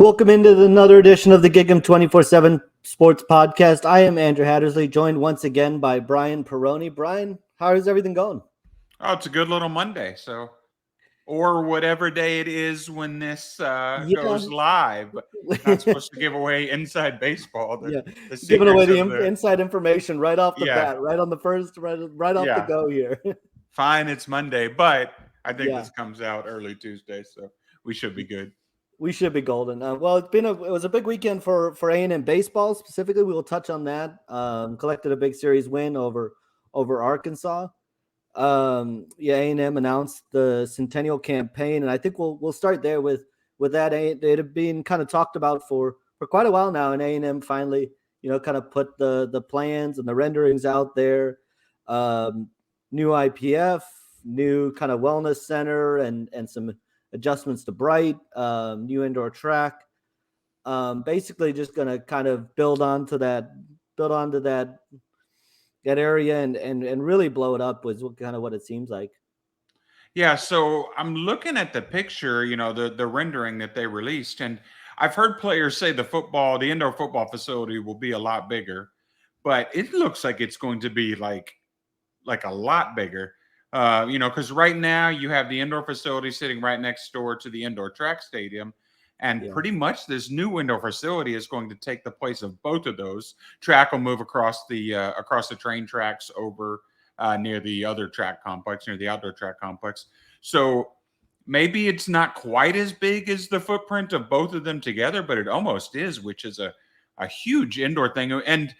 Welcome into another edition of the Gig'em 24/7 Sports Podcast. I am Andrew Hattersley, joined once again by Brian Perroni. Brian, how is everything going? Oh, it's a good little Monday. Or whatever day it is when this Yeah, goes live. Not supposed to give away inside baseball, yeah, the giving away secrets the of the. inside information right off the Yeah, bat, right on the first, right off the yeah. go here. Fine, it's Monday, but I think Yeah, this comes out early Tuesday, so we should be good. we should be golden. Well, it was a big weekend for A&M baseball specifically. We will touch on that. Collected a big series win over Arkansas. Yeah, A&M announced the Centennial campaign, and I think we'll start there with that. It had been kind of talked about for quite a while now, and A&M finally, kind of put the plans and the renderings out there. Um, New IPF, new kind of wellness center, and some adjustments to Bright, new indoor track. Basically, just going to kind of build onto that area and really blow it up was kind of what it seems like. Yeah, so I'm looking at the picture, the rendering that they released, and I've heard players say the indoor football facility will be a lot bigger, but it looks like it's going to be like a lot bigger. Because right now you have the indoor facility sitting right next door to the indoor track stadium. And Yeah. pretty much this new indoor facility is going to take the place of both of those. Track will move across the train tracks over near the other track complex, near the outdoor track complex. So maybe it's not quite as big as the footprint of both of them together, but it almost is, which is a huge indoor thing. And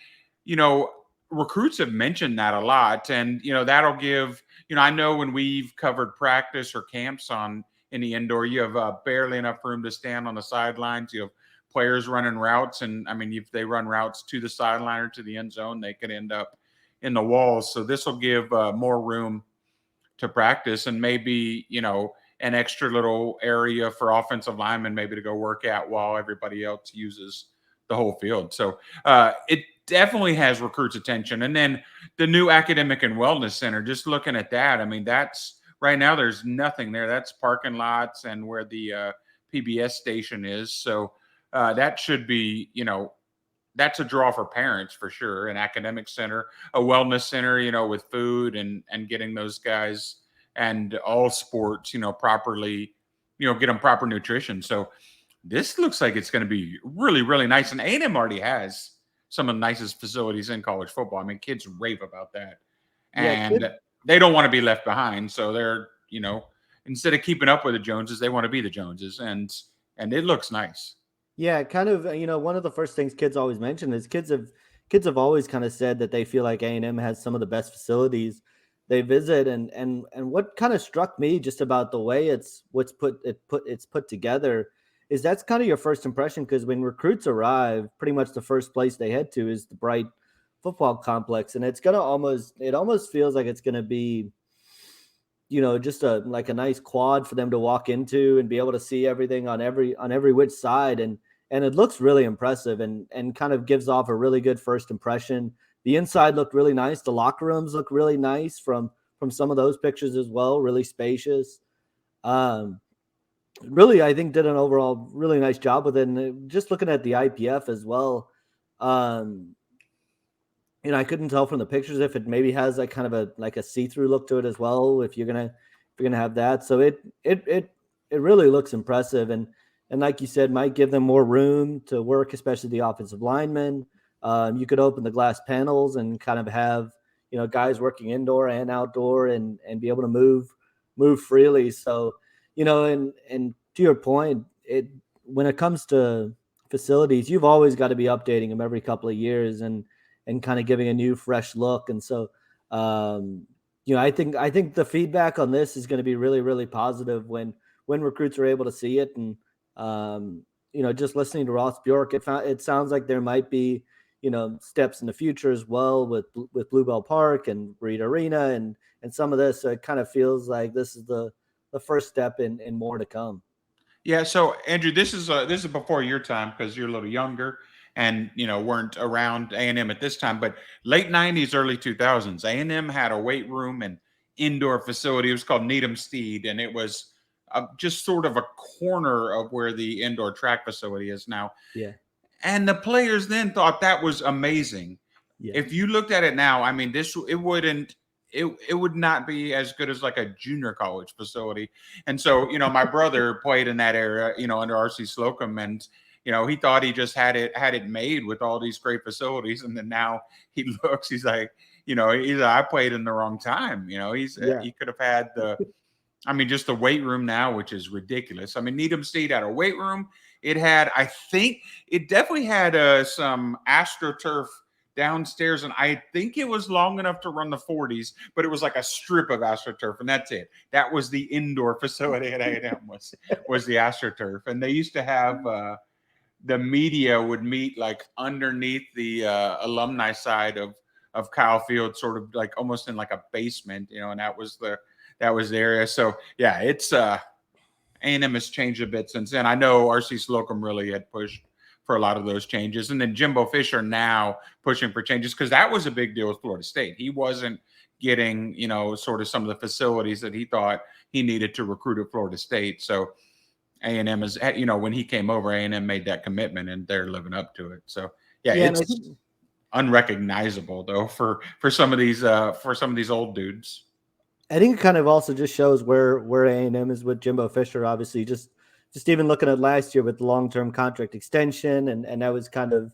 you know, recruits have mentioned that a lot, and that'll give. I know when we've covered practice or camps on in the indoor, you have barely enough room to stand on the sidelines. You have players running routes, and I mean, if they run routes to the sideline or to the end zone, they could end up in the walls. So this will give more room to practice, and maybe an extra little area for offensive linemen maybe to go work out while everybody else uses the whole field. So it definitely has recruits' attention. And then the new academic and wellness center, just looking at that, I mean, that's right now there's nothing there. That's parking lots and where the PBS station is. So that should be, that's a draw for parents for sure. An academic center, a wellness center, with food and getting those guys and all sports, properly, get them proper nutrition. So this looks like it's going to be really, really nice. And A&M already has some of the nicest facilities in college football. I mean, kids rave about that, Yeah, and they don't want to be left behind. So they're, instead of keeping up with the Joneses, they want to be the Joneses, and it looks nice. yeah, kind of. One of the first things kids always mention is kids have always kind of said that they feel like A&M has some of the best facilities they visit, and what kind of struck me just about the way it's put together is that's kind of your first impression, because when recruits arrive, pretty much the first place they head to is the Bright football complex, and it almost feels like it's gonna be just a nice quad for them to walk into and be able to see everything on every which side, and it looks really impressive and kind of gives off a really good first impression. The inside looked really nice. The locker rooms look really nice from some of those pictures as well, really spacious. Um, Really, I think did an overall really nice job with it. And just looking at the IPF as well, um, I couldn't tell from the pictures if it maybe has like kind of a see-through look to it as well. If you're gonna have that, so it really looks impressive, and like you said, might give them more room to work, especially the offensive linemen. You could open the glass panels and kind of have guys working indoor and outdoor, and be able to move freely. So and to your point, when it comes to facilities, you've always got to be updating them every couple of years and kind of giving a new fresh look. And so I think the feedback on this is going to be really, really positive when recruits are able to see it. And just listening to Ross Bjork, it sounds like there might be steps in the future as well with Bluebell Park and Reed Arena and some of this. So it kind of feels like this is the first step in more to come. Yeah. So Andrew, this is before your time because you're a little younger and weren't around A&M at this time. But late '90s, early 2000s, A&M had a weight room and indoor facility. It was called Needham Steed, and it was just sort of a corner of where the indoor track facility is now. Yeah. And the players then thought that was amazing. Yeah. If you looked at it now, I mean, it would not be as good as like a junior college facility. And so, my brother played in that area, under RC Slocum, and he thought he just had it made with all these great facilities. And then now he's like, I played in the wrong time. He could have had just the weight room now, which is ridiculous. I mean, Needham State had a weight room. It had, I think, it definitely had some AstroTurf downstairs, and I think it was long enough to run the 40s, but it was like a strip of AstroTurf, and that's it. That was the indoor facility at A&M was the AstroTurf, and they used to have the media would meet like underneath the alumni side of Kyle Field, sort of like almost in like a basement, and that was the area. So yeah, it's A&M has changed a bit since then. I know RC Slocum really had pushed for a lot of those changes. And then Jimbo Fisher now pushing for changes because that was a big deal with Florida State. He wasn't getting, sort of some of the facilities that he thought he needed to recruit at Florida State. So A&M is, when he came over, A&M made that commitment and they're living up to it. So yeah, it's unrecognizable though for some of these old dudes. I think it kind of also just shows where A&M is with Jimbo Fisher. Obviously, just even looking at last year with the long-term contract extension, and that was kind of,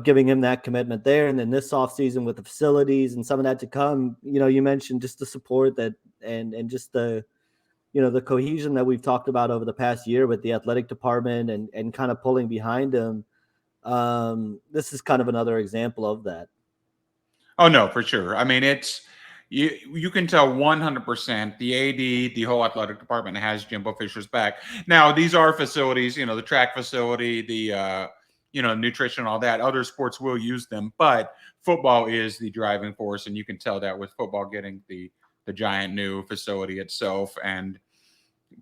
giving him that commitment there. And then this offseason with the facilities and some of that to come, you mentioned just the support that and just the, the cohesion that we've talked about over the past year with the athletic department and kind of pulling behind him. This is kind of another example of that. Oh, no, for sure. I mean, you can tell 100% the AD, the whole athletic department has Jimbo Fisher's back. Now, these are facilities, the track facility, the, nutrition, all that. Other sports will use them, but football is the driving force. And you can tell that with football getting the giant new facility itself and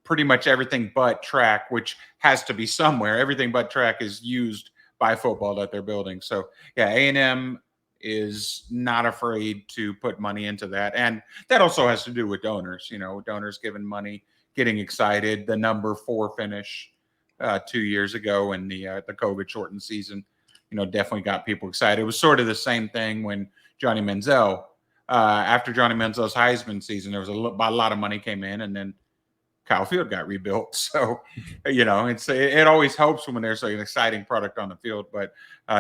pretty much everything but track, which has to be somewhere. Everything but track is used by football that they're building. So yeah, A&M is not afraid to put money into that. And that also has to do with donors, donors giving money, getting excited. The number 4 finish 2 years ago in the COVID shortened season, definitely got people excited. It was sort of the same thing when Johnny Manziel, after Johnny Manziel's Heisman season, there was a lot of money came in, and then Kyle Field got rebuilt. So, it always helps when there's an exciting product on the field. But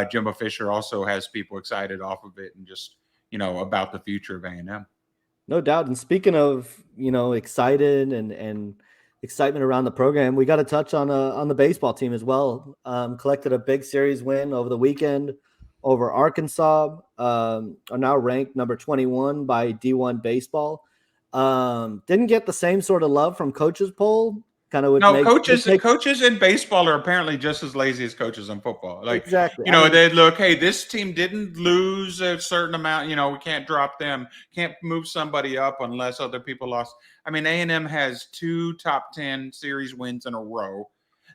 Jimbo Fisher also has people excited off of it and just, about the future of A&M. No doubt. And speaking of, excited and excitement around the program, we got to touch on the baseball team as well. Collected a big series win over the weekend over Arkansas. Are now ranked number 21 by D1 Baseball. Didn't get the same sort of love from coaches poll. Coaches in baseball are apparently just as lazy as coaches in football. Like, exactly. They look, hey, this team didn't lose a certain amount. We can't drop them. Can't move somebody up unless other people lost. I mean, A&M has 2 top 10 series wins in a row.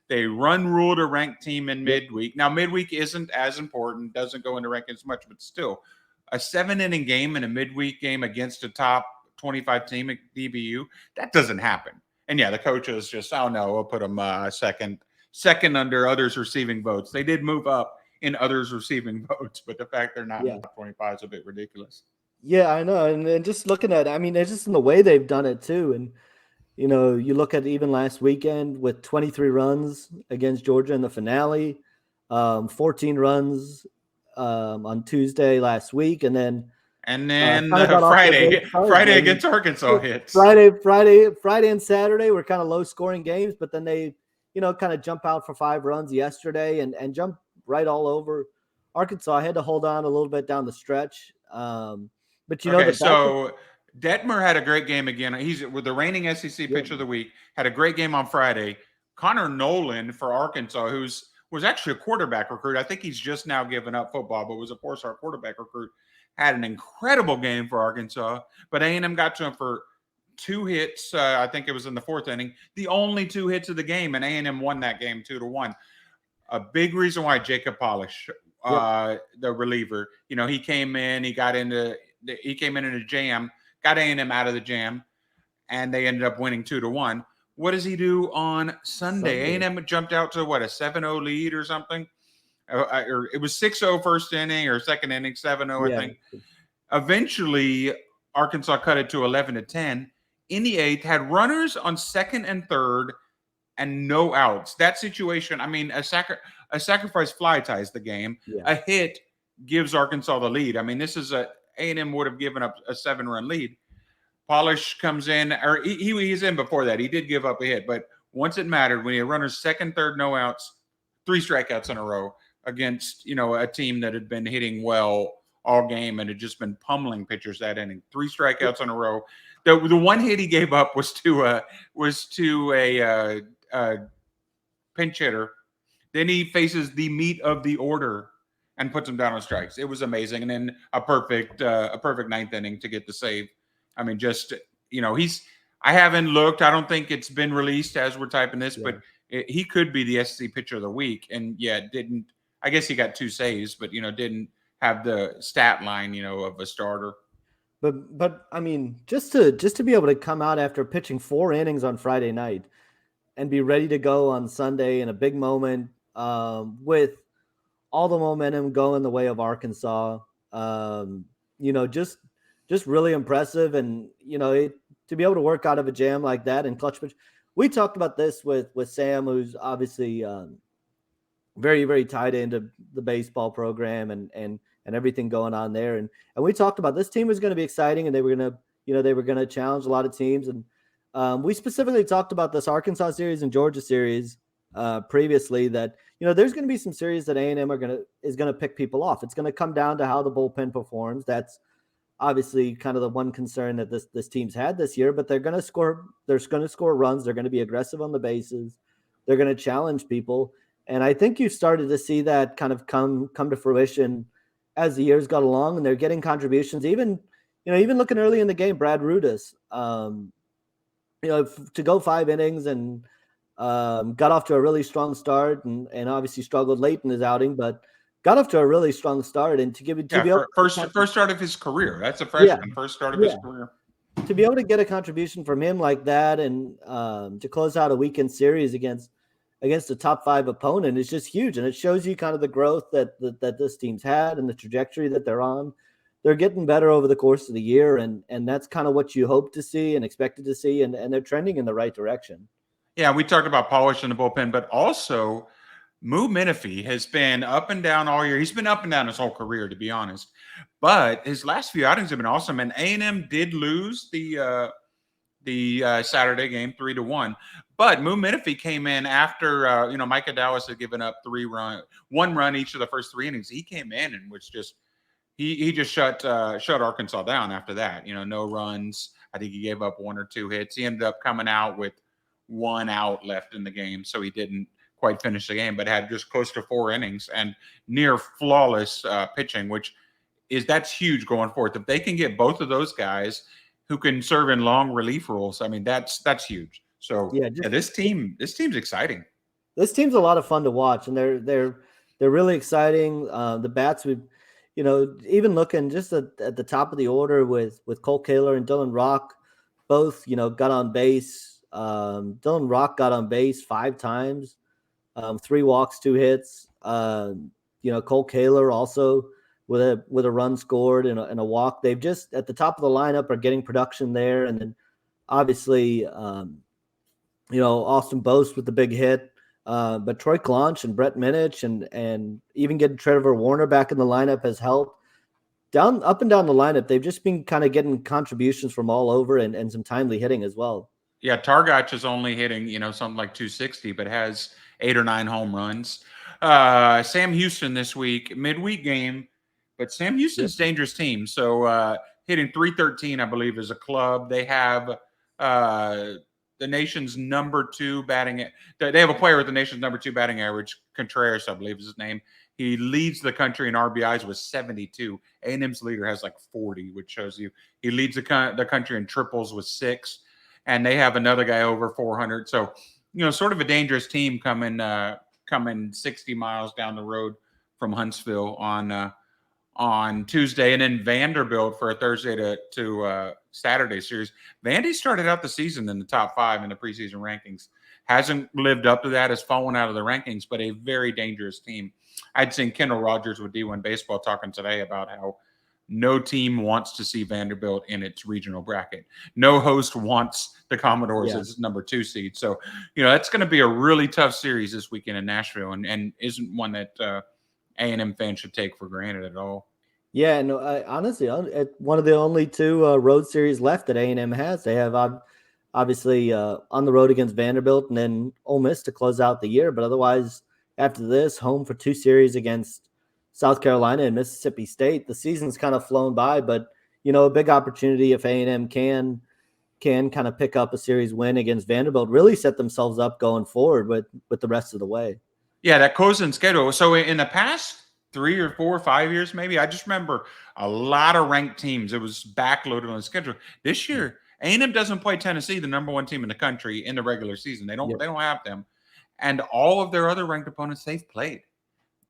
They run rule to rank team in midweek. Now, midweek isn't as important, doesn't go into rankings much, but still, a 7-inning game and a midweek game against a top 25 team at DBU, that doesn't happen. And yeah, the coaches just, oh no, we'll put them second under others receiving votes. They did move up in others receiving votes, but the fact they're not in the top 25 is a bit ridiculous. Yeah, I know. And just looking at it, I mean, it's just in the way they've done it too. And, you look at even last weekend with 23 runs against Georgia in the finale, 14 runs on Tuesday last week. And then Friday against Arkansas hits. Friday and Saturday were kind of low scoring games, but then they, kind of jump out for 5 runs yesterday and jump right all over Arkansas. I had to hold on a little bit down the stretch. But so Detmer had a great game again. He's with the reigning SEC pitcher of the week, had a great game on Friday. Connor Nolan for Arkansas, was actually a quarterback recruit. I think he's just now given up football, but was a 4-star quarterback recruit. Had an incredible game for Arkansas, but A&M got to him for 2 hits. I think it was in the 4th inning, the only 2 hits of the game, and A&M won that game 2-1. A big reason why Jacob Polish, the reliever, he came in, he came in a jam, got A&M out of the jam, and they ended up winning 2-1. What does he do on Sunday? A&M jumped out to what, a 7-0 lead or something? Or it was 6-0 first inning or second inning, 7-0, I think. Eventually, Arkansas cut it to 11-10. In the eighth, had runners on second and third and no outs. That situation, I mean, a sacrifice fly ties the game. Yeah. A hit gives Arkansas the lead. I mean, this is A&M would have given up a 7-run lead. Polish comes in, or he's in before that. He did give up a hit, but once it mattered, when he had runners second, third, no outs, 3 strikeouts in a row against, a team that had been hitting well all game and had just been pummeling pitchers that inning. 3 strikeouts in a row. The one hit he gave up was to a pinch hitter. Then he faces the meat of the order and puts him down on strikes. It was amazing, and then a perfect ninth inning to get the save. I mean, just I haven't looked. I don't think it's been released as we're typing this, but he could be the SEC pitcher of the week, and didn't. I guess he got 2 saves, but didn't have the stat line of a starter. But I mean, just to be able to come out after pitching 4 innings on Friday night and be ready to go on Sunday in a big moment with all the momentum going the way of Arkansas, just really impressive. And to be able to work out of a jam like that and clutch pitch. We talked about this with Sam, who's obviously very, very tied into the baseball program and everything going on there. And we talked about this team was going to be exciting, and they were going to challenge a lot of teams. And we specifically talked about this Arkansas series and Georgia series previously, that there's going to be some series that A&M is going to pick people off. It's going to come down to how the bullpen performs. That's obviously kind of the one concern that this team's had this year, but they're going to score. They're going to score runs. They're going to be aggressive on the bases. They're going to challenge people. And I think you've started to see that kind of come to fruition as the years got along, and they're getting contributions. Even looking early in the game, Brad Rudis, to go 5 innings and got off to a really strong start, and obviously struggled late in his outing, but got off to a really strong start. And first start of his career. That's a freshman, first start of his career. To be able to get a contribution from him like that, and to close out a weekend series against a top 5 opponent is just huge. And it shows you kind of the growth that this team's had and the trajectory that they're on. They're getting better over the course of the year, and that's kind of what you hope to see and expected to see, and they're trending in the right direction. Yeah, we talked about polish in the bullpen, but also Moo Menifee has been up and down all year. He's been up and down his whole career, to be honest. But his last few outings have been awesome. And A&M did lose the Saturday game 3-1. But Moo Menifee came in after Micah Dallas had given up 1 run each of the first 3 innings. He came in and was just he just shut Arkansas down after that. No runs. I think he gave up 1 or 2 hits. He ended up coming out with 1 out left in the game, so he didn't quite finish the game, but had just close to 4 innings and near flawless pitching, that's huge going forth. If they can get both of those guys who can serve in long relief roles, I mean, that's huge. So this team's exciting. This team's a lot of fun to watch, and they're really exciting. The bats, even looking just at the top of the order with Cole Kaler and Dylan Rock, both got on base. Dylan Rock got on base 5 times, 3 walks, 2 hits. Cole Kaler also with a run scored and a walk. They've just at the top of the lineup are getting production there, and then obviously Austin Boast with the big hit, but Troy Clonch and Brett Minich and even getting Trevor Warner back in the lineup has helped. Up and down the lineup, they've just been kind of getting contributions from all over and some timely hitting as well. Yeah, Targach is only hitting, something like 260, but has 8 or 9 home runs. Sam Houston this week, midweek game, but Sam Houston's a dangerous team. So hitting 313, I believe, is a club. They have the nation's number 2 batting. They have a player with the nation's number 2 batting average. Contreras, I believe, is his name. He leads the country in RBIs with 72. A&M's leader has like 40, which shows you he leads the country in triples with 6. And they have another guy over 400. So, sort of a dangerous team coming 60 miles down the road from Huntsville on Tuesday, and then Vanderbilt for a Thursday to Saturday series. Vandy started out the season in the top 5 in the preseason rankings. Hasn't lived up to that, has fallen out of the rankings, but a very dangerous team. I'd seen Kendall Rogers with D1 Baseball talking today about how no team wants to see Vanderbilt in its regional bracket. No host wants the Commodores as number 2 seed. So, that's going to be a really tough series this weekend in Nashville, and isn't one that A&M fans should take for granted at all. Yeah, no, honestly, one of the only 2 road series left that A&M has. They have obviously on the road against Vanderbilt and then Ole Miss to close out the year. But otherwise, after this, home for 2 series against South Carolina and Mississippi State. The season's kind of flown by, but, a big opportunity if A&M can kind of pick up a series win against Vanderbilt, really set themselves up going forward with the rest of the way. Yeah, that closing schedule. So in the past 3 or 4 or 5 years, maybe, I just remember a lot of ranked teams. It was backloaded on the schedule. This year, A&M doesn't play Tennessee, the number 1 team in the country, in the regular season. They don't have them. And all of their other ranked opponents they've played.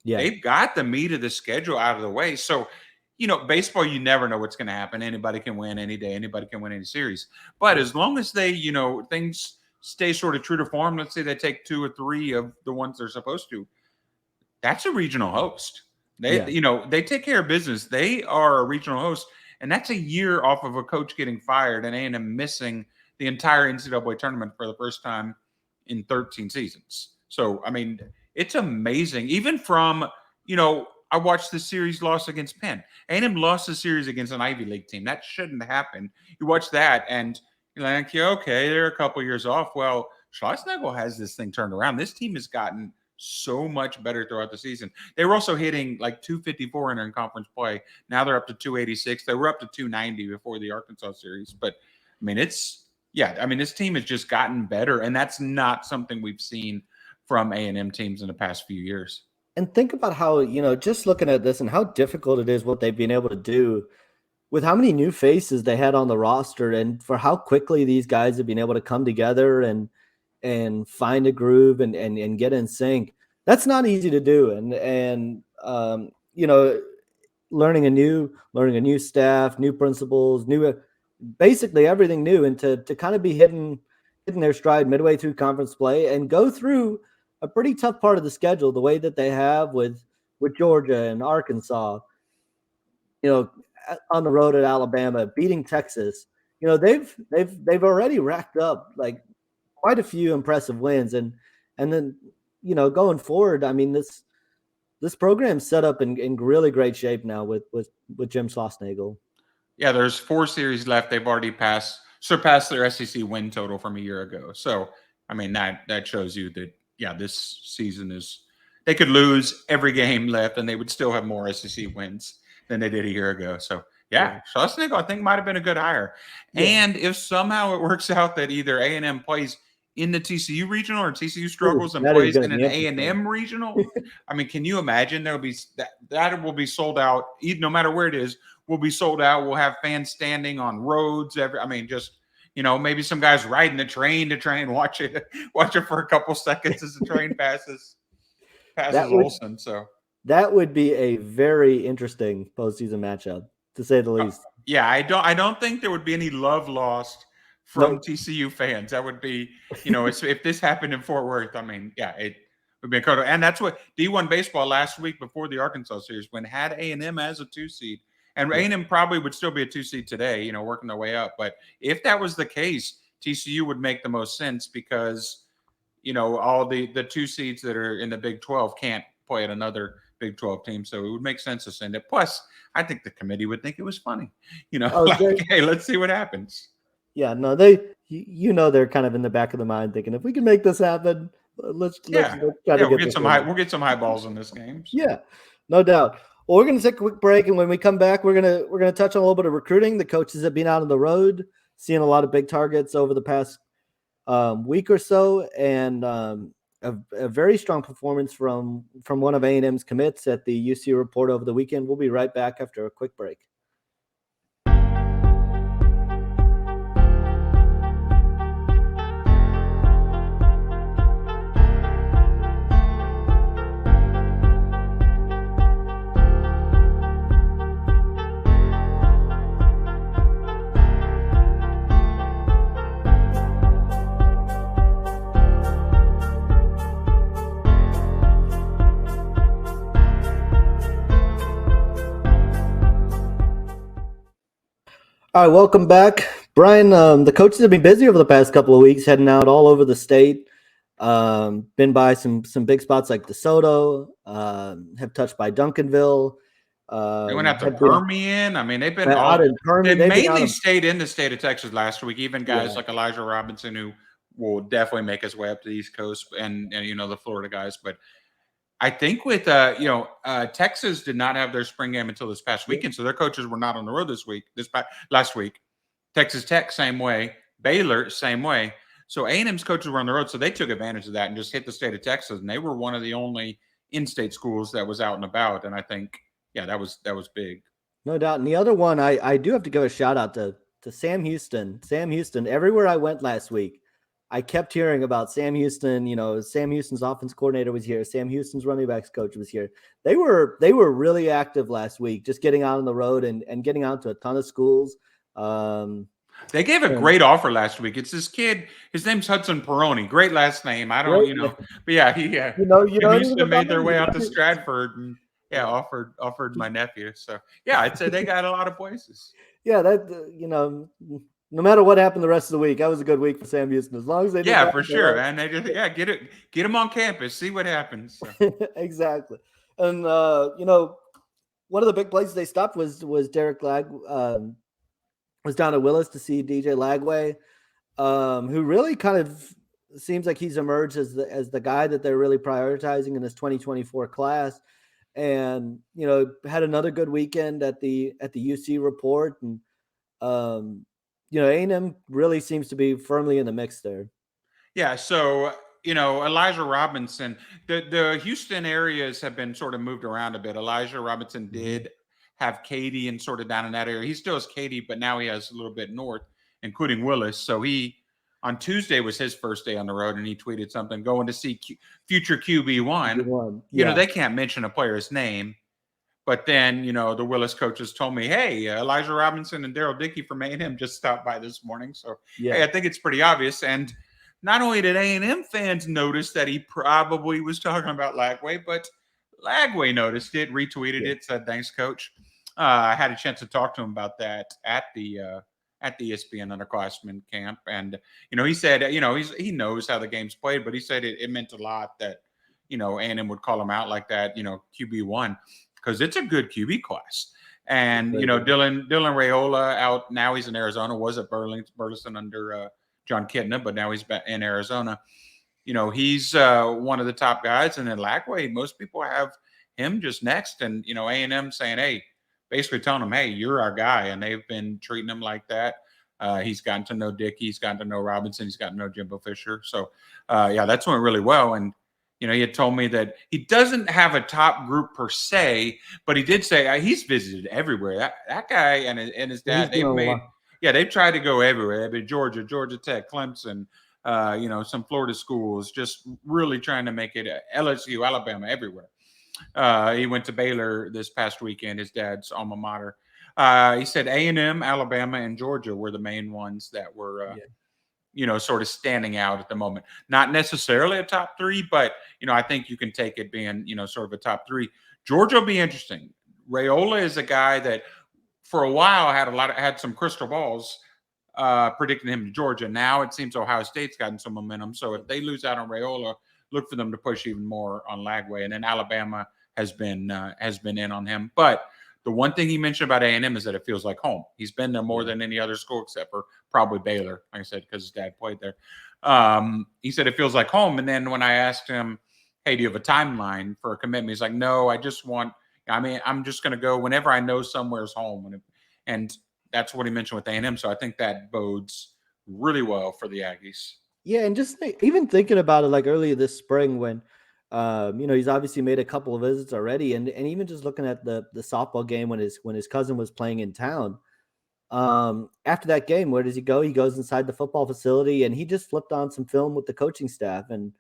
Yeah. They've got the meat of the schedule out of the way. So, baseball, you never know what's going to happen. Anybody can win any day. Anybody can win any series. But as long as they, things stay sort of true to form, let's say they take 2 or 3 of the ones they're supposed to, that's a regional host. They take care of business. They are a regional host. And that's a year off of a coach getting fired and A&M missing the entire NCAA tournament for the first time in 13 seasons. So, it's amazing. Even from, I watched the series loss against Penn. A&M lost the series against an Ivy League team. That shouldn't happen. You watch that and you're like, okay, they're a couple years off. Well, Schlossnagle has this thing turned around. This team has gotten so much better throughout the season. They were also hitting like 254 in conference play. Now they're up to 286. They were up to 290 before the Arkansas series. But, this team has just gotten better, and that's not something we've seen from A&M teams in the past few years. And think about how, just looking at this and how difficult it is what they've been able to do with how many new faces they had on the roster and for how quickly these guys have been able to come together and find a groove and get in sync. That's not easy to do. And learning a new staff, new principals, basically everything new, and to kind of be hitting their stride midway through conference play and go through a pretty tough part of the schedule, the way that they have with Georgia and Arkansas, on the road at Alabama, beating Texas. They've already racked up like quite a few impressive wins, and then going forward, this program's set up in really great shape now with Jim Schlossnagle. Yeah, there's 4 series left. They've already surpassed their SEC win total from a year ago. So, that shows you that, this season they could lose every game left and they would still have more SEC wins than they did a year ago. So, Schlossnagle, I think, might have been a good hire. Yeah. And if somehow it works out that either A&M plays in the TCU regional or TCU struggles and plays in an A&M regional, can you imagine? That will be sold out. No matter where it is, will be sold out. We'll have fans standing on roads. Maybe some guys riding the train to try and watch it for a couple seconds as the train passes Olson. So that would be a very interesting postseason matchup, to say the least. I don't think there would be any love lost from TCU fans. That would be, if this happened in Fort Worth, it would be incredible. And that's what D1 Baseball last week before the Arkansas series, when had A&M as a 2 seed. And A&M probably would still be a 2 seed today, working their way up. But if that was the case, TCU would make the most sense because, all the 2 seeds that are in the Big 12 can't play at another Big 12 team. So it would make sense to send it. Plus, I think the committee would think it was funny. Hey, let's see what happens. Yeah, no, they're kind of in the back of the mind thinking, if we can make this happen, let's try to we'll get some high balls in this game. So. Yeah, no doubt. Well, we're going to take a quick break, and when we come back, we're going to touch on a little bit of recruiting. The coaches have been out on the road, seeing a lot of big targets over the past week or so, and a very strong performance from one of A&M's commits at the UC Report over the weekend. We'll be right back after a quick break. All right, welcome back, Brian. The coaches have been busy over the past couple of weeks, heading out all over the state. Been by some big spots like DeSoto. Have touched by Duncanville. They went out to Have been Permian. I mean, they've been out all. in Permian. They They've been out mainly of stayed in the state of Texas last week. Even guys yeah. like Elijah Robinson, who will definitely make his way up to the East Coast, and the Florida guys. But I think with Texas did not have their spring game until this past weekend, so their coaches were not on the road last week. Texas Tech same way, Baylor same way. So A&M's coaches were on the road, so they took advantage of that and just hit the state of Texas, and they were one of the only in-state schools that was out and about. And I think, yeah, that was big. No doubt. And the other one, I do have to give a shout out to Sam Houston. Sam Houston. Everywhere I went last week, I kept hearing about Sam Houston. Sam Houston's offense coordinator was here. Sam Houston's running backs coach was here. They were really active last week, just getting out on the road and getting out to a ton of schools. They gave a great offer last week. It's this kid. His name's Hudson Perroni. Great last name. I don't, but yeah, he Houston made their way out to Stratford and offered my nephew. So yeah, I'd say they got a lot of places. Yeah, that no matter what happened the rest of the week, that was a good week for Sam Houston. As long as they for sure, and they just get him on campus, see what happens. So. Exactly, and one of the big places they stopped was Derek Lag. Was down at Willis to see DJ Lagway, who really kind of seems like he's emerged as the guy that they're really prioritizing in this 2024 class. And had another good weekend at the UC report, and A&M really seems to be firmly in the mix there. Yeah, so Elijah Robinson, the Houston areas have been sort of moved around a bit. Elijah Robinson did have Katy and sort of down in that area. He still has Katy, but now he has a little bit north, including Willis. So he on Tuesday was his first day on the road, and he tweeted something going to see future QB1. Yeah. They can't mention a player's name, but then the Willis coaches told me, hey, Elijah Robinson and Daryl Dickey from A&M just stopped by this morning. So hey, I think it's pretty obvious. And not only did A&M fans notice that he probably was talking about Lagway, but Lagway noticed it, retweeted it, said, thanks, coach. I had a chance to talk to him about that at the ESPN underclassmen camp. And, he said, he knows how the game's played, but he said it meant a lot that, A&M would call him out like that, QB1, because it's a good QB class. And, Dylan Raiola out now, he's in Arizona, was at Burleson under John Kitna, but now he's back in Arizona. He's one of the top guys. And then Lagway, most people have him just next. And, A&M saying, hey, basically telling him, hey, you're our guy. And they've been treating him like that. He's gotten to know Dick. He's gotten to know Robinson. He's gotten to know Jimbo Fisher. So, that's went really well. And, he had told me that he doesn't have a top group per se, but he did say he's visited everywhere. That guy and his dad, they've tried to go everywhere. They've been Georgia Tech, Clemson, some Florida schools, just really trying to make it LSU, Alabama, everywhere. He went to Baylor this past weekend, his dad's alma mater. He said A&M, Alabama, and Georgia were the main ones that were, sort of standing out at the moment. Not necessarily a top three, but, I think you can take it being, sort of a top three. Georgia will be interesting. Raiola is a guy that for a while had some crystal balls predicting him to Georgia. Now it seems Ohio State's gotten some momentum. So if they lose out on Raiola, look for them to push even more on Lagway. And then Alabama has been in on him. But the one thing he mentioned about A&M is that it feels like home. He's been there more than any other school except for probably Baylor, like I said, because his dad played there. He said it feels like home. And then when I asked him, hey, do you have a timeline for a commitment? He's like, no, I'm just going to go whenever I know somewhere's home. And that's what he mentioned with A&M. So I think that bodes really well for the Aggies. Yeah, and just even thinking about it, like earlier this spring when, he's obviously made a couple of visits already, and even just looking at the softball game when his cousin was playing in town. After that game, where does he go? He goes inside the football facility, and he just flipped on some film with the coaching staff. And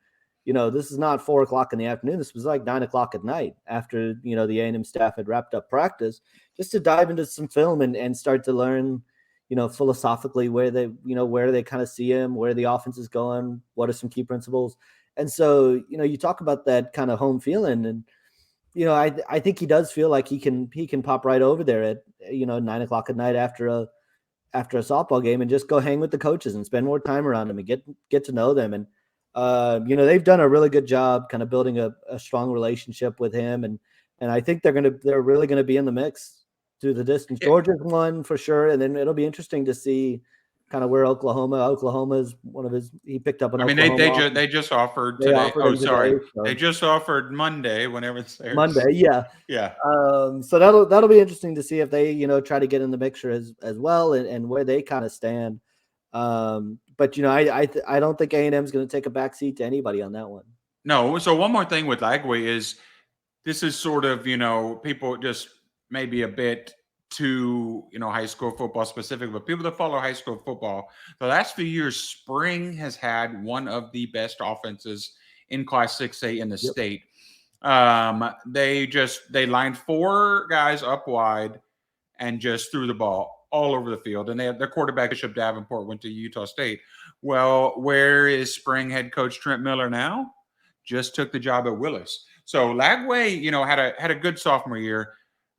this is not 4:00 in the afternoon. This was like 9:00 at night after the A&M staff had wrapped up practice, just to dive into some film and start to learn. Philosophically where they kind of see him, where the offense is going, what are some key principles. And so, you talk about that kind of home feeling, and, I think he does feel like he can pop right over there at, 9:00 at night after after a softball game and just go hang with the coaches and spend more time around them and get to know them. And they've done a really good job kind of building a strong relationship with him, and I think they're really gonna be in the mix through the distance. Yeah. Georgia's one for sure, and then it'll be interesting to see kind of where Oklahoma is one of his. He picked up an. I mean, they just offered They today. offered him today, so. They just offered Monday. Whenever it's there. Monday, yeah. So that'll be interesting to see if they try to get in the mixture as well, and where they kind of stand. But I don't think A&M is going to take a backseat to anybody on that one. No. So one more thing with Lagway is this is sort of people just maybe a bit too high school football specific, but people that follow high school football, the last few years, Spring has had one of the best offenses in Class 6A in the state. They lined 4 guys up wide and just threw the ball all over the field. And their quarterback, Bishop Davenport, went to Utah State. Well, where is Spring head coach Trent Miller now? Just took the job at Willis. So Lagway, had a good sophomore year.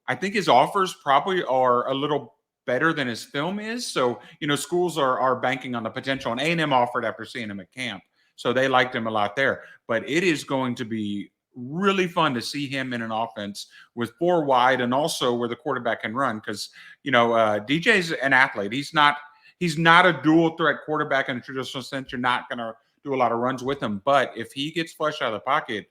I think his offers probably are a little better than his film is. So, schools are banking on the potential. And A&M offered after seeing him at camp. So they liked him a lot there. But it is going to be really fun to see him in an offense with 4 wide and also where the quarterback can run. Because, DJ's an athlete. He's not a dual threat quarterback in a traditional sense. You're not going to do a lot of runs with him. But if he gets flushed out of the pocket,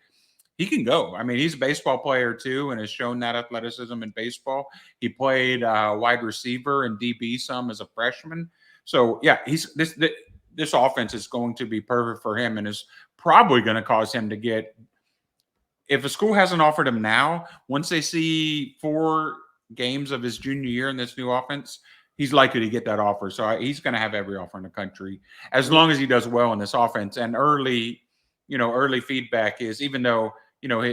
he can go. I mean, he's a baseball player too, and has shown that athleticism in baseball. He played wide receiver and DB some as a freshman. So yeah, this offense is going to be perfect for him, and is probably going to cause him to get. If a school hasn't offered him now, once they see 4 games of his junior year in this new offense, he's likely to get that offer. So he's going to have every offer in the country as long as he does well in this offense. And early feedback is, even though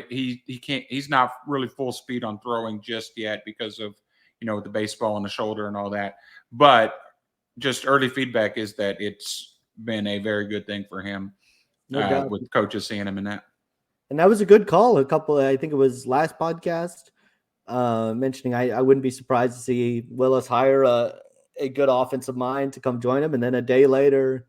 he's not really full speed on throwing just yet because of the baseball on the shoulder and all that, but just early feedback is that it's been a very good thing for him, with coaches seeing him in that. And that was a good call. I think it was last podcast, mentioning I wouldn't be surprised to see Willis hire a good offensive mind to come join him, and then a day later,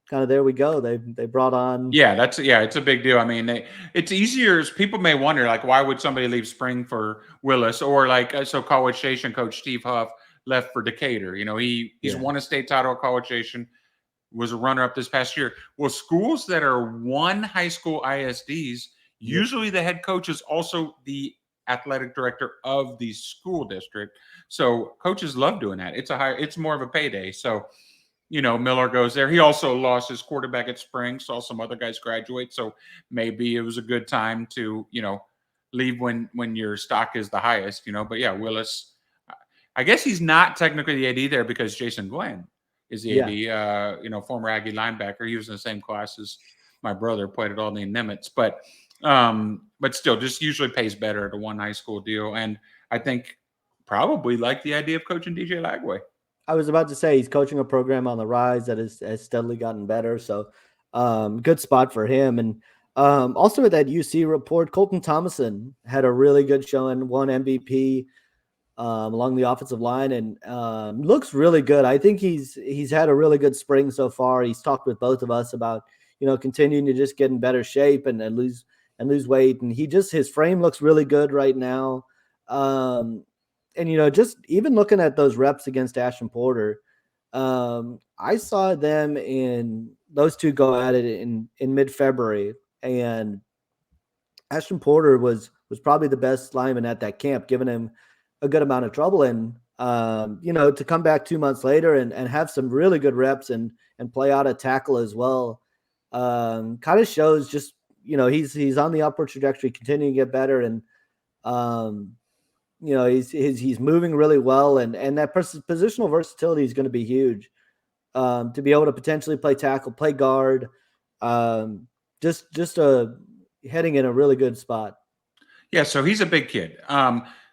kind of there we go. They brought on. Yeah, it's a big deal. I mean, it's easier. People may wonder, like, why would somebody leave Spring for Willis, or so College Station coach Steve Huff left for Decatur. He's won a state title at College Station, was a runner-up this past year. Well, schools that are 1 high school ISDs, usually the head coach is also the athletic director of the school district. So coaches love doing that. It's more of a payday. So, Miller goes there. He also lost his quarterback at Spring, saw some other guys graduate. So maybe it was a good time to, leave when your stock is the highest, But yeah, Willis, I guess he's not technically the AD there because Jason Glenn is the AD, former Aggie linebacker. He was in the same class as my brother, played at Aldine Nimitz. But still, just usually pays better at a 1 high school deal. And I think probably like the idea of coaching DJ Lagway. I was about to say he's coaching a program on the rise that has steadily gotten better. So good spot for him. And also with that UC report, Colton Thomason had a really good showing, won MVP along the offensive line, and looks really good. I think he's had a really good spring so far. He's talked with both of us about, continuing to just get in better shape and lose weight. And his frame looks really good right now. And, just even looking at those reps against Ashton Porter, I saw them those two go at it in mid-February, and Ashton Porter was probably the best lineman at that camp, giving him a good amount of trouble. And, to come back 2 months later and have some really good reps and play out a tackle as well, kind of shows just, he's on the upward trajectory, continuing to get better. And, he's moving really well, and that positional versatility is going to be huge. To be able to potentially play tackle, play guard, just heading in a really good spot. Yeah, so he's a big kid.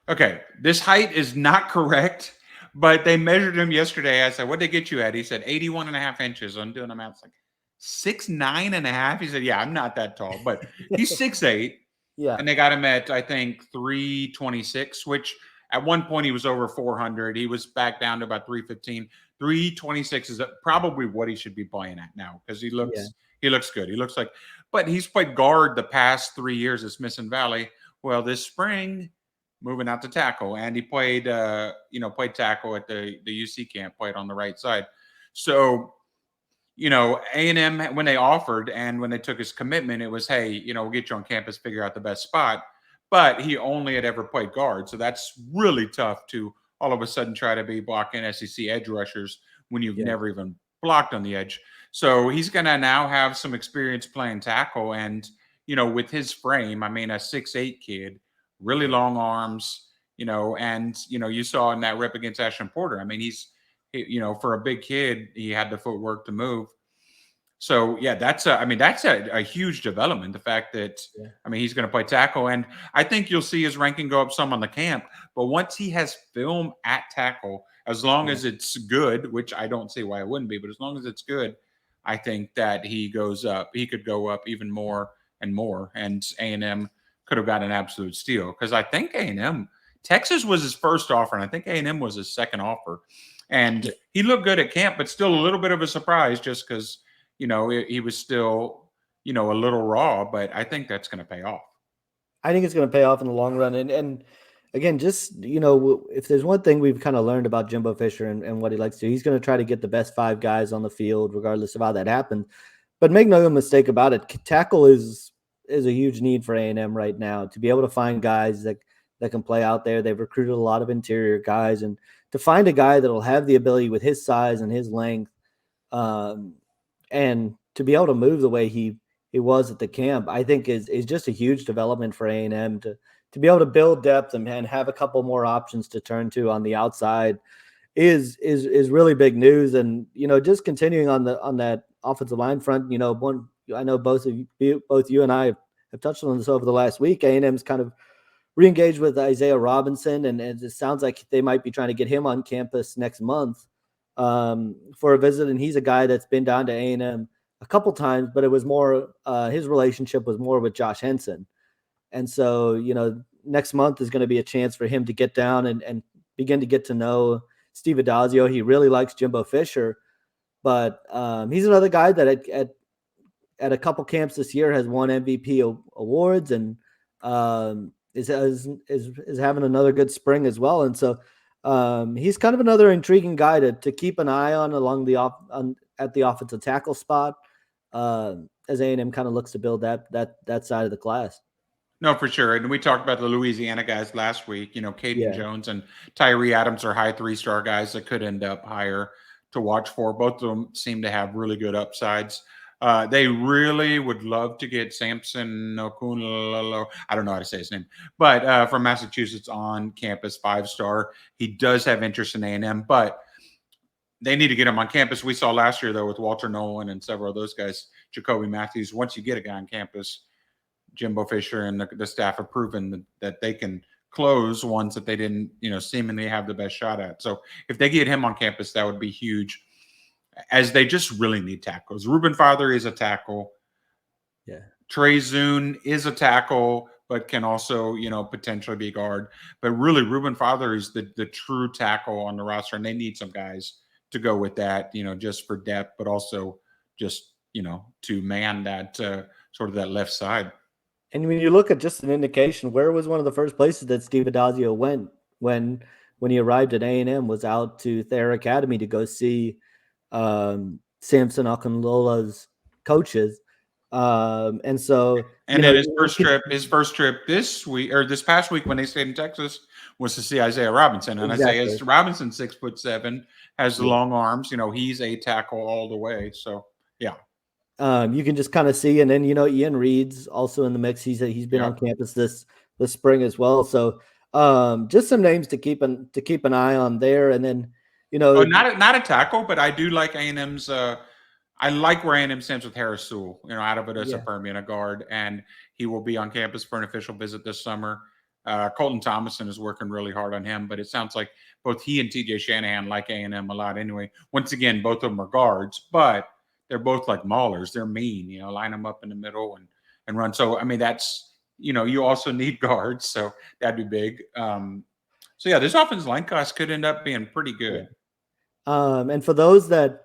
Okay, this height is not correct, but they measured him yesterday. I said, "What'd they get you at?" He said 81.5 inches. I'm doing the math. It's like 6'9.5". He said, "Yeah, I'm not that tall, but he's 6'8". Yeah. And they got him at, I think, 326, which at one point he was over 400. He was back down to about 315. 326 is probably what he should be playing at now because he Yeah, looks good. He looks like, but he's played guard the past 3 years at Smith Valley. Well, this spring, moving out to tackle, and he played played tackle at the UC camp, played on the right side. So A&M, when they offered and when they took his commitment, it was, hey, we'll get you on campus, figure out the best spot. But he only had ever played guard. So that's really tough to all of a sudden try to be blocking SEC edge rushers when you've yeah, never even blocked on the edge. So he's going to now have some experience playing tackle. And, with his frame, I mean, a 6'8" kid, really long arms, and, you saw in that rep against Ashton Porter. I mean, for a big kid, he had the footwork to move. So yeah, that's a huge development. The fact that yeah, he's going to play tackle, and I think you'll see his ranking go up some on the camp. But once he has film at tackle, as long yeah. as it's good, which I don't see why it wouldn't be, but as long as it's good, I think that he goes up. He could go up even more and more, and A&M could have got an absolute steal because I think A&M Texas was his first offer, and I think A&M was his second offer. And he looked good at camp, but still a little bit of a surprise just because he was still, a little raw, but I think that's going to pay off. I think it's going to pay off in the long run. And again, just if there's one thing we've kind of learned about Jimbo Fisher and what he likes to do, he's going to try to get the best 5 guys on the field, regardless of how that happens. But make no mistake about it, tackle is a huge need for A&M right now to be able to find guys that can play out there. They've recruited a lot of interior guys, and to find a guy that'll have the ability with his size and his length, and to be able to move the way he was at the camp, I think is just a huge development for A&M to be able to build depth and have a couple more options to turn to on the outside is really big news. And just continuing on that offensive line front, I know both you and I have touched on this over the last week. A&M's kind of re-engaged with Isaiah Robinson, and it sounds like they might be trying to get him on campus next month for a visit. And he's a guy that's been down to A&M a couple times, but it was more his relationship was more with Josh Henson. And so, next month is going to be a chance for him to get down and begin to get to know Steve Adazio. He really likes Jimbo Fisher, but he's another guy that at a couple camps this year has won MVP awards and is having another good spring as well. And so he's kind of another intriguing guy to keep an eye on along at the offensive tackle spot as A&M kind of looks to build that side of the class. No, for sure. And we talked about the Louisiana guys last week. Caden Jones and Tyree Adams are high 3-star guys that could end up higher to watch for. Both of them seem to have really good upsides. They really would love to get Samson Okunlolo. I don't know how to say his name, but from Massachusetts on campus, 5-star. He does have interest in A&M, but they need to get him on campus. We saw last year, though, with Walter Nolan and several of those guys, Jacoby Matthews. Once you get a guy on campus, Jimbo Fisher and the staff have proven that they can close ones that they didn't, seemingly have the best shot at. So if they get him on campus, that would be huge, as they just really need tackles. Reuben Father is a tackle. Yeah. Trey Zune is a tackle, but can also, potentially be guard. But really, Reuben Father is the true tackle on the roster, and they need some guys to go with that, just for depth, but also just, to man that sort of that left side. And when you look at just an indication, where was one of the first places that Steve Adazio went when he arrived at A&M was out to Thayer Academy to go see Samson Okunlola's coaches. And so, and then his first trip this past week when they stayed in Texas was to see Isaiah Robinson. And exactly. Isaiah Robinson, 6'7", has long arms. He's a tackle all the way. So yeah. You can just kind of see, and then Ian Reed's also in the mix. He's been on campus this spring as well. So just some names to keep an eye on there. And then not a tackle, but I do like A&M's. I like where A&M stands with Harris Sewell. Out of it as a Permian, a guard, and he will be on campus for an official visit this summer. Colton Thomason is working really hard on him, but it sounds like both he and TJ Shanahan like A&M a lot. Anyway, once again, both of them are guards, but they're both like maulers. They're mean, line them up in the middle and run. So, that's, you also need guards. So that'd be big. So yeah, this offensive line class could end up being pretty good. And for those that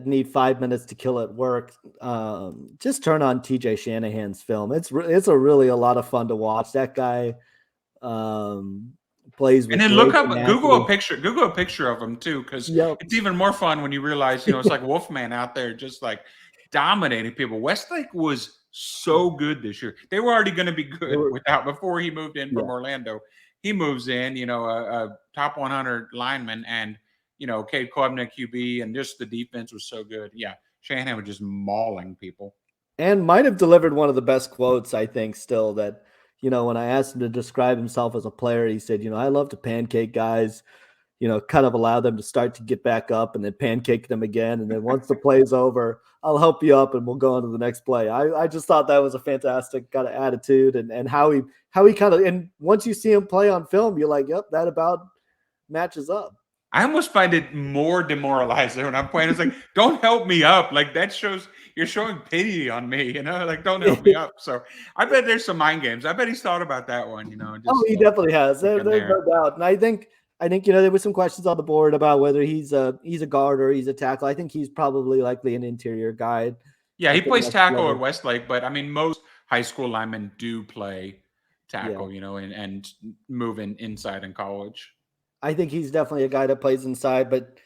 need 5 minutes to kill at work, just turn on TJ Shanahan's film. It's a lot of fun to watch. That guy um, plays And with then look great up, tenacity. Google a picture of him too, because Yep. it's even more fun when you realize, it's like Wolfman out there just like dominating people. Westlake was so good this year. They were already going to be They good were, without before he moved in yeah. from Orlando. He moves in, a top 100 lineman, and Cade Klubnik QB, and just the defense was so good. Yeah, Shanahan was just mauling people. And might have delivered one of the best quotes, I think, still that, when I asked him to describe himself as a player, he said, I love to pancake guys, kind of allow them to start to get back up and then pancake them again. And then once the play's over, I'll help you up and we'll go on to the next play. I just thought that was a fantastic kind of attitude and how he kind of, and once you see him play on film, you're like, yep, that about matches up. I almost find it more demoralizing when I'm playing. It's like, don't help me up. Like that shows you're showing pity on me, like don't help me up. So I bet there's some mind games. I bet he's thought about that one, Oh, just he definitely has. in There's there. no doubt. And I think there was some questions on the board about whether he's a guard or he's a tackle. I think he's probably likely an interior guy Yeah, he at the plays next tackle at level. Westlake, but I mean most high school linemen do play Yeah. tackle, and move inside in college. I think he's definitely a guy that plays inside, but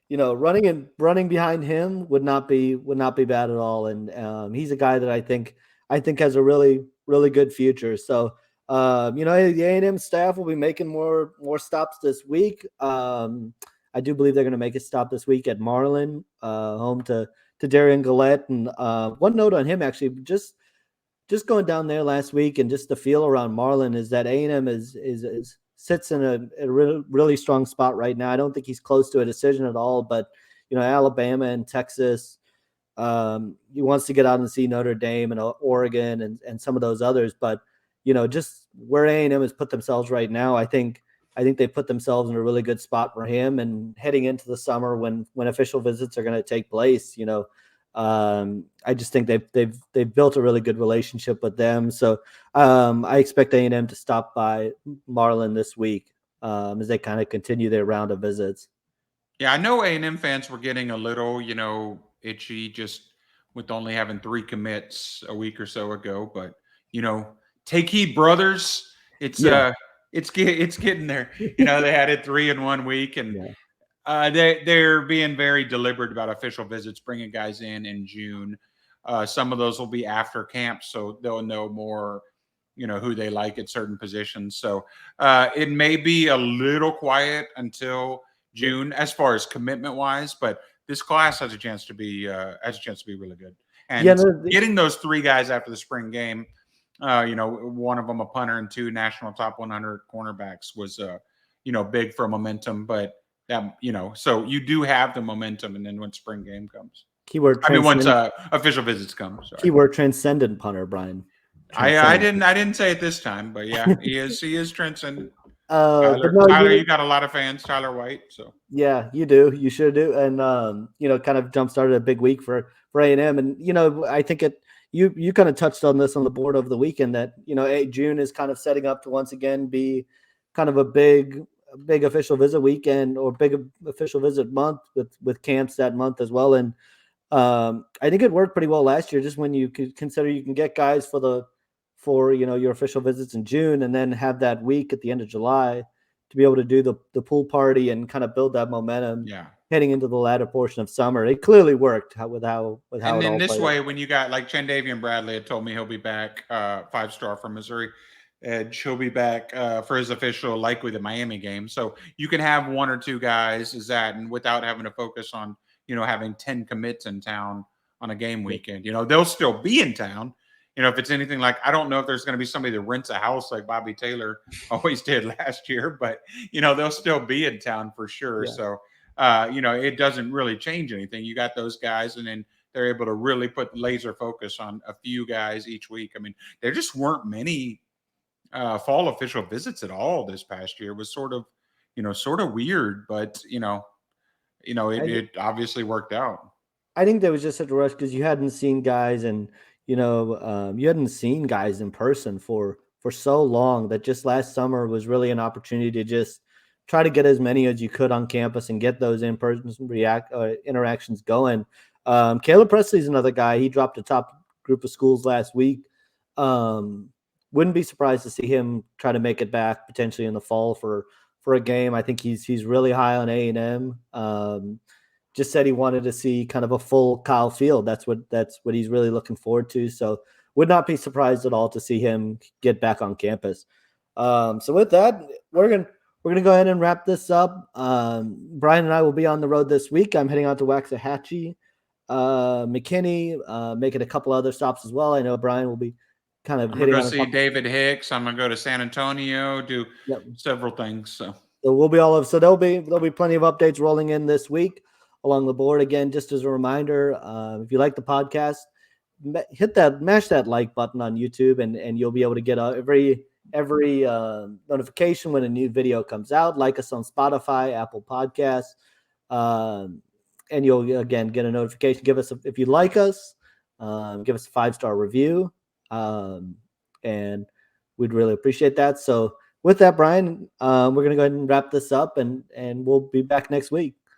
running behind him would not be bad at all. And he's a guy that I think has a really good future. So the A&M staff will be making more stops this week. I do believe they're going to make a stop this week at Marlin, home to Darian Gillette. And one note on him, actually, just going down there last week and just the feel around Marlin is that A&M is sits in a really strong spot right now. I don't think he's close to a decision at all, but Alabama and Texas, he wants to get out and see Notre Dame and Oregon and some of those others, but just where A&M has put themselves right now, I think they put themselves in a really good spot for him. And heading into the summer when official visits are going to take place, I just think they've built a really good relationship with them. So I expect A&M to stop by Marlin this week as they kind of continue their round of visits. Yeah, I know A&M fans were getting a little, itchy just with only having 3 commits a week or so ago. But take heed, brothers. It's Yeah, it's getting there. They had it 3 in 1 week, and yeah. they're being very deliberate about official visits, bringing guys in June. Some of those will be after camp, so they'll know more. Who they like at certain positions. So it may be a little quiet until June as far as commitment wise, but this class has a chance to be really good. Yeah, And no, getting those 3 guys after the spring game, one of them a punter and 2 national top 100 cornerbacks was big for momentum. But so you do have the momentum, and then when spring game comes, keyword I mean once transcendent, official visits come. Sorry. keyword transcendent punter, Brian. I Transcendent. didn't say it this time, but yeah, he is transcendent. But Tyler, no, Tyler, you got a lot of fans. Tyler White, so yeah, you do. You should do. And kind of jump started a big week for A&M. And I think you kind of touched on this on the board over the weekend that June is kind of setting up to once again be kind of a big official visit weekend or big official visit month with camps that month as well. And I think it worked pretty well last year, just when you could consider you can get guys for your official visits in June and then have that week at the end of July to be able to do the pool party and kind of build that momentum yeah. heading into the latter portion of summer. It clearly worked with how it And then all this played out. way, when you got like Chandavian Bradley had told me he'll be back, 5-star from Missouri, Edge, he'll be back for his official, likely the Miami game. So you can have 1 or 2 guys is that, and without having to focus on having 10 commits in town on a game weekend. They'll still be in town. If it's anything like, I don't know if there's going to be somebody that rents a house like Bobby Taylor always did last year, but they'll still be in town for sure. Yeah. So it doesn't really change anything. You got those guys, and then they're able to really put laser focus on a few guys each week. I mean, there just weren't many fall official visits at all this past year. It was sort of weird, but I, it obviously worked out. I think there was just such a rush because you hadn't seen guys and you hadn't seen guys in person for so long that just last summer was really an opportunity to just try to get as many as you could on campus and get those in-person interactions going. Caleb Presley's another guy. He dropped a top group of schools last week. Wouldn't be surprised to see him try to make it back potentially in the fall for a game. I think he's really high on A&M. Just said he wanted to see kind of a full Kyle Field. That's what he's really looking forward to. So would not be surprised at all to see him get back on campus. So with that, we're gonna go ahead and wrap this up. Brian and I will be on the road this week. I'm heading out to Waxahachie, McKinney, making a couple other stops as well. I know Brian will be kind of I'm hitting gonna on go see David Hicks. I'm gonna go to San Antonio, do several things. So we'll be all of. So there'll be plenty of updates rolling in this week along the board. Again, just as a reminder, if you like the podcast, mash that like button on YouTube, and you'll be able to get every notification when a new video comes out. Like us on Spotify, Apple Podcasts, and you'll again get a notification. If you like us, give us a 5-star review, and we'd really appreciate that. So with that, Brian, we're gonna go ahead and wrap this up, and we'll be back next week.